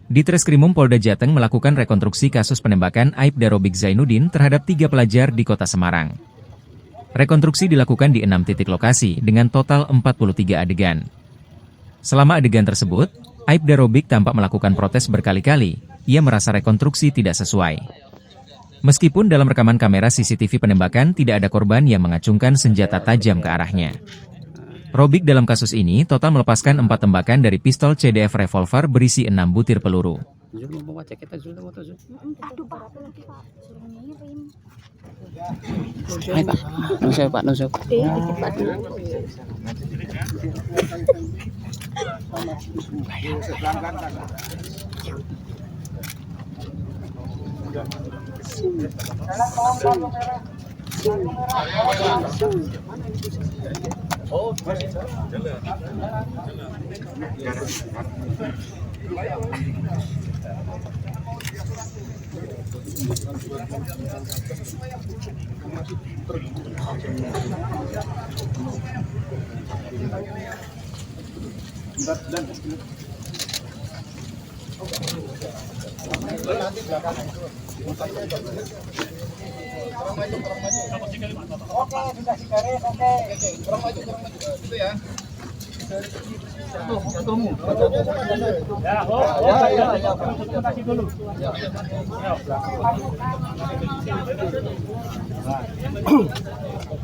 Ditreskrimum Polda Jateng melakukan rekonstruksi kasus penembakan Aibda Robik Zainuddin terhadap 3 pelajar di Kota Semarang. Rekonstruksi dilakukan di 6 titik lokasi dengan total 43 adegan. Selama adegan tersebut, Aibda Robik tampak melakukan protes berkali-kali. Ia merasa rekonstruksi tidak sesuai. Meskipun dalam rekaman kamera CCTV penembakan tidak ada korban yang mengacungkan senjata tajam ke arahnya. Robik dalam kasus ini total melepaskan 4 tembakan dari pistol CDF revolver berisi 6 butir peluru.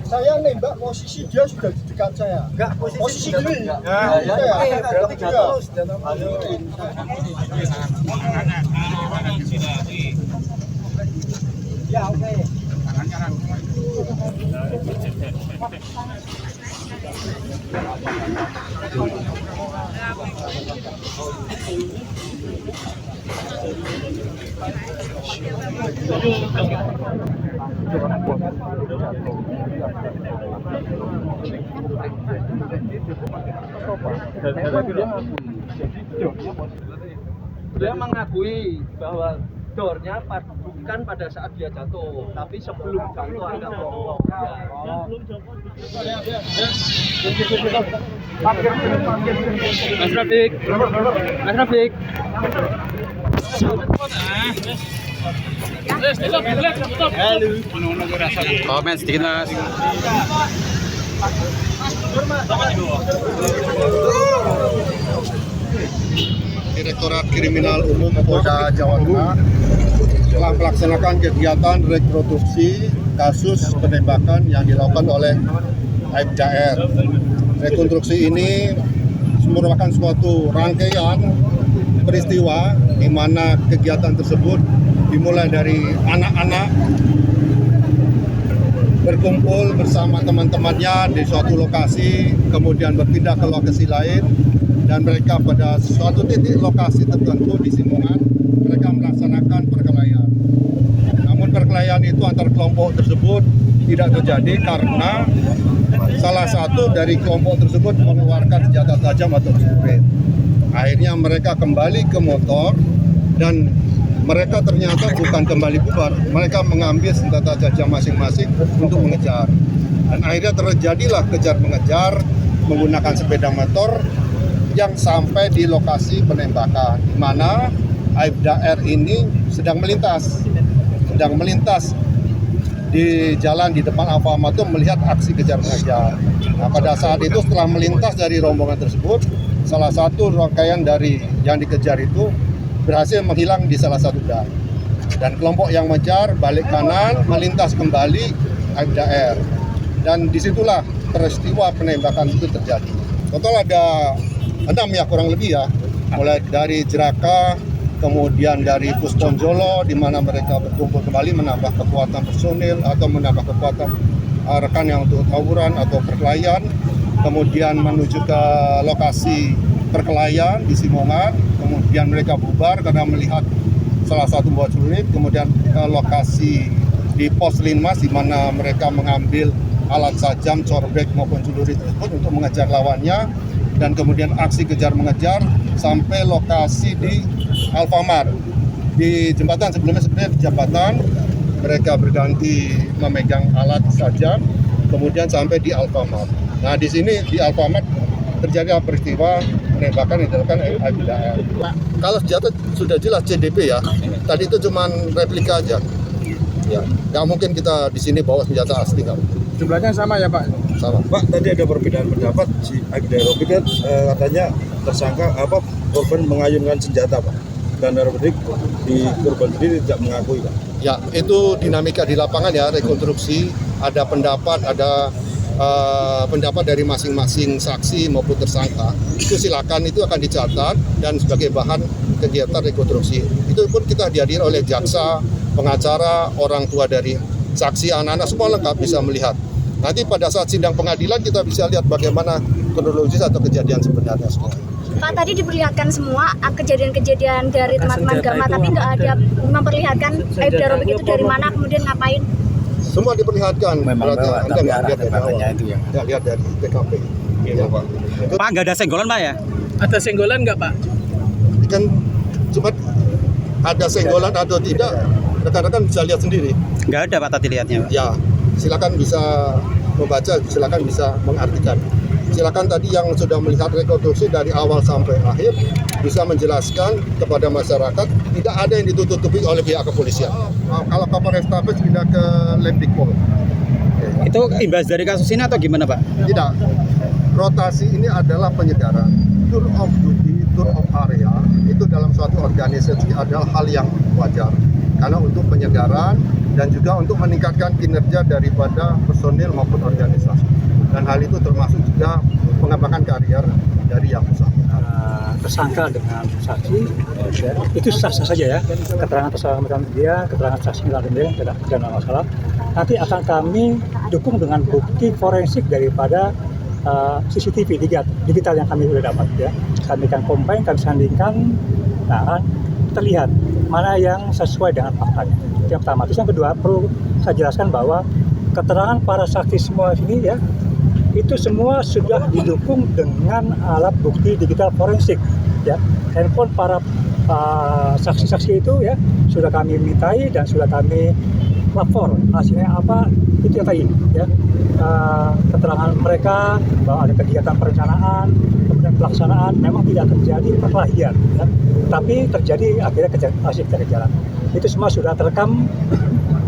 Saya nembak posisi dia sudah di dekat saya. Enggak, posisi gini. Berarti jatuh senjata ya, oke. Dia mengakui bahwa dornya bukan pada saat dia jatuh, tapi sebelum jatuh agak bongkok. Mas Rafiq. Halo. Komen sedikit Mas. Direktorat Kriminal Umum Polda Jawa Tengah telah melaksanakan kegiatan rekonstruksi kasus penembakan yang dilakukan oleh Aibda R. Rekonstruksi ini merupakan suatu rangkaian peristiwa di mana kegiatan tersebut dimulai dari anak-anak berkumpul bersama teman-temannya di suatu lokasi, kemudian berpindah ke lokasi lain, dan mereka pada suatu titik lokasi tertentu di Simongan, mereka melaksanakan perkelahian. Namun perkelahian itu antar kelompok tersebut tidak terjadi karena salah satu dari kelompok tersebut mengeluarkan senjata tajam atau celurit. Akhirnya mereka kembali ke motor dan mereka ternyata bukan kembali bubar, mereka mengambil senjata tajam masing-masing untuk mengejar. Dan akhirnya terjadilah kejar-mengejar menggunakan sepeda motor yang sampai di lokasi penembakan, di mana Aibda R ini sedang melintas di jalan di depan Alfamart melihat aksi kejar-mengejar. Nah, pada saat itu setelah melintas dari rombongan tersebut, salah satu rangkaian dari yang dikejar itu berhasil menghilang di salah satu gang. Dan kelompok yang mengejar balik kanan melintas kembali Aibda R. Dan disitulah peristiwa penembakan itu terjadi. Total ada 6 ya kurang lebih ya, mulai dari Jeraka, kemudian dari Pusponjolo di mana mereka berkumpul kembali menambah kekuatan personil atau menambah kekuatan rekan yang untuk tawuran atau perkelahian, kemudian menuju ke lokasi perkelahian di Simongan, kemudian mereka bubar karena melihat salah satu buah celurit, kemudian ke lokasi di pos Linmas di mana mereka mengambil alat sajam, corbek maupun celurit tersebut untuk mengejar lawannya, dan kemudian aksi kejar mengejar sampai lokasi di Alfamart. Di jembatan sebelumnya sebenarnya di jembatan mereka berganti memegang alat sajam, kemudian sampai di Alfamart. Nah di sini di Alfamart terjadi peristiwa penembakan yang dilakukan Aibda R. Kalau senjata sudah jelas CDP ya, tadi itu cuma replika aja. Ya, nggak mungkin kita di sini bawa senjata asli nggak. Jumlahnya sama ya Pak? Sama. Pak, tadi ada perbedaan pendapat si Aibda Robi kan katanya tersangka korban mengayunkan senjata Pak, dan Robi di korban sendiri tidak mengakui Pak. Ya, itu dinamika di lapangan ya, rekonstruksi, ada pendapat, pendapat dari masing-masing saksi maupun tersangka. Itu silakan, itu akan dicatat dan sebagai bahan kegiatan rekonstruksi. Itu pun kita dihadiri oleh jaksa, pengacara, orang tua dari saksi, anak-anak semua lengkap bisa melihat. Nanti pada saat sidang pengadilan kita bisa lihat bagaimana kronologis atau kejadian sebenarnya semua. Pak, tadi diperlihatkan semua kejadian-kejadian dari teman-teman Gama, tapi nggak ada memperlihatkan Aibda Robik itu dari mana, kemudian ngapain? Semua diperlihatkan. Memang berarti bawa, Anda tapi nggak arah lihat dari awal. tembakannya itu ya. Nggak lihat dari TKP. Ya, Pak. Pak, nggak ada senggolan Pak ya? Ada senggolan nggak Pak? Kan cuma ada senggolan atau tidak, rekan-rekan bisa lihat sendiri. Nggak ada Pak tadi lihatnya Pak. Ya, silakan bisa membaca, silakan bisa mengartikan. Silakan tadi yang sudah melihat rekonstruksi dari awal sampai akhir bisa menjelaskan kepada masyarakat, tidak ada yang ditutup-tutupi oleh pihak kepolisian. Kalau Kapolres Tabes pindah ke Lemdikpol. Itu imbas dari kasus ini atau gimana Pak? Tidak. Rotasi ini adalah penyegaran. Tour of duty, tour of area itu dalam suatu organisasi adalah hal yang wajar. Karena untuk penyegaran dan juga untuk meningkatkan kinerja daripada personil maupun organisasi. Dan hal itu termasuk juga pengembangan karier dari yang bersangkutan. Tersangka dengan saksi itu sah-sah saja ya. Keterangan tersangka dia, keterangan saksi dia tidak ada masalah. Nanti akan kami dukung dengan bukti forensik daripada CCTV digital yang kami sudah dapat ya. Kami akan combine, kami sandingkan, nah terlihat mana yang sesuai dengan faktanya. Itu yang pertama. Terus yang kedua perlu saya jelaskan bahwa keterangan para saksi semua ini ya, itu semua sudah didukung dengan alat bukti digital forensik ya. Handphone para saksi-saksi itu ya sudah kami mintai dan sudah kami lapor hasilnya apa, itu yang tadi ya. Keterangan mereka bahwa ada kegiatan perencanaan kemudian pelaksanaan, memang tidak terjadi perkelahian ya, tapi terjadi akhirnya hasil kejaran. Itu semua sudah terekam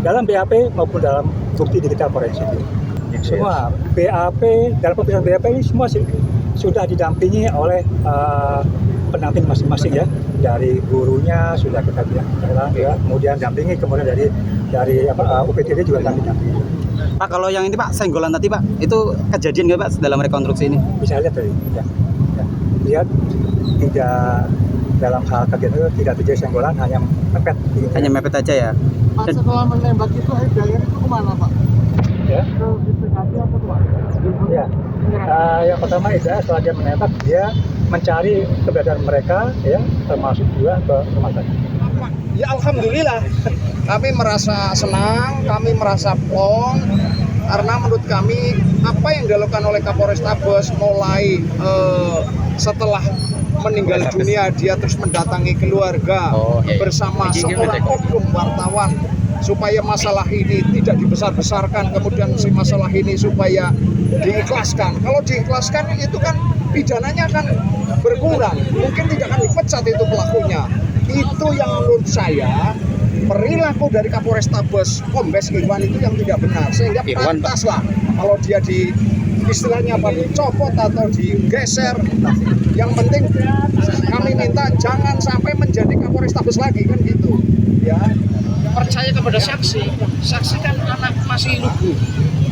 dalam BAP maupun dalam bukti digital forensik. Semua BAP, dalam pemeriksaan BAP ini semua sudah didampingi oleh pendamping masing-masing ya. Dari gurunya sudah kita bilang ya, kemudian dampingi, kemudian dari UPTD juga kami dampingi. Pak, kalau yang ini Pak, senggolan tadi Pak, itu kejadian nggak Pak dalam rekonstruksi ini? Bisa lihat tadi ya. Lihat tidak dalam hal kegiatan itu tidak terjadi senggolan, hanya mepet. Hanya mepet aja ya. Pak, setelah menembak itu Aibda itu kemana Pak? Ya. Ya. Yang pertama itu setelah dia menembak, dia mencari keberadaan mereka ya, termasuk juga ke rumah sakit. Ya alhamdulillah, kami merasa senang, kami merasa plong, karena menurut kami apa yang dilakukan oleh Kapolres Tabes mulai setelah meninggal dunia dia terus mendatangi keluarga bersama seorang oknum wartawan supaya masalah ini tidak dibesar-besarkan, kemudian si masalah ini supaya diikhlaskan. Kalau diikhlaskan itu kan pidananya akan berkurang, mungkin tidak akan dipecat itu pelakunya. Itu yang menurut saya perilaku dari Kapolres Tabes Kombes Irwan itu yang tidak benar, sehingga pantaslah kalau dia di istilahnya apa, dicopot atau digeser. Yang penting kami minta jangan sampai menjadi Kapolres Tabes lagi, kan gitu ya. Percaya kepada saksi, saksi kan anak masih lugu,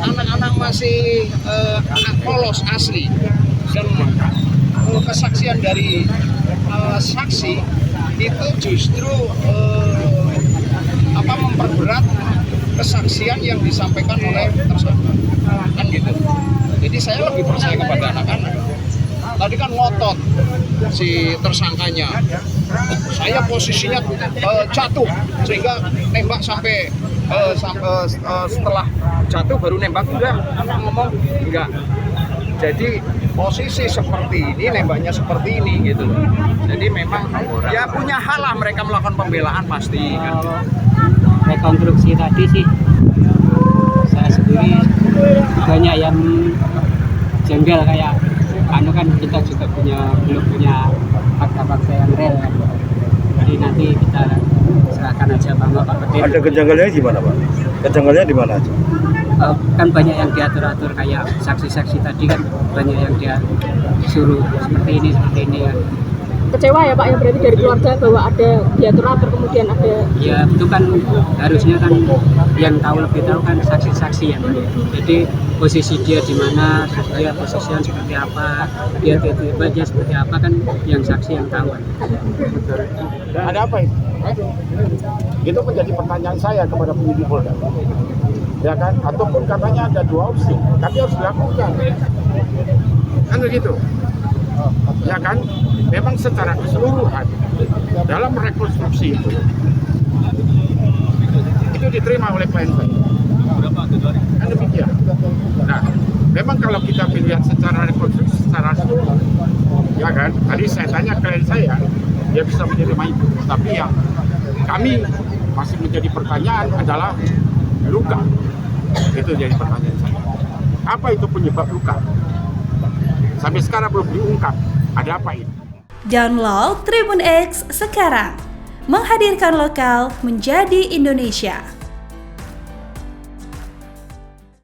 anak-anak masih polos asli, dan kesaksian dari saksi itu justru memperberat kesaksian yang disampaikan oleh tersangka, kan gitu. Jadi saya lebih percaya kepada anak-anak. Tadi kan ngotot si tersangkanya, saya posisinya jatuh sehingga nembak sampai setelah jatuh baru nembak, enggak, anak ngomong enggak. Jadi posisi seperti ini, nembaknya seperti ini gitu. Jadi memang ya punya hal lah mereka melakukan pembelaan pasti kan. Rekonstruksi tadi sih saya sendiri banyak yang jengkel, kayak anu kan kita juga belum punya fakta-fakta yang real kan. Jadi nanti kita serahkan aja Pak Petir. Ada kejanggalannya gimana Pak? Kejanggalannya di mana aja? Kan banyak yang diatur-atur kayak saksi-saksi tadi kan banyak yang dia suruh seperti ini kan. Kecewa ya Pak ya berarti dari keluarga bahwa ada diatur-atur kemudian ada. Ya itu kan harusnya kan yang lebih tahu kan saksi-saksi ya. Jadi posisi dia di mana, dia posisinya seperti apa, dia tiba-tiba seperti apa kan yang saksi yang tahu. Ada apa itu? Itu menjadi pertanyaan saya kepada penyidik Polda. Ya kan? Ataupun katanya ada 2 opsi, tapi harus dilakukan. Kan begitu. Ya kan? Memang secara keseluruhan dalam rekonstruksi itu diterima oleh klien saya. Kan demikian. Nah, memang kalau kita melihat secara rekonstruksi secara keseluruhan, ya kan? Tadi saya tanya klien saya, dia bisa menerima itu. Tapi yang kami masih menjadi pertanyaan adalah luka. Itu jadi pertanyaan saya. Apa itu penyebab luka? Sampai sekarang belum diungkap. Ada apa ini? Download Tribun X sekarang, menghadirkan lokal menjadi Indonesia.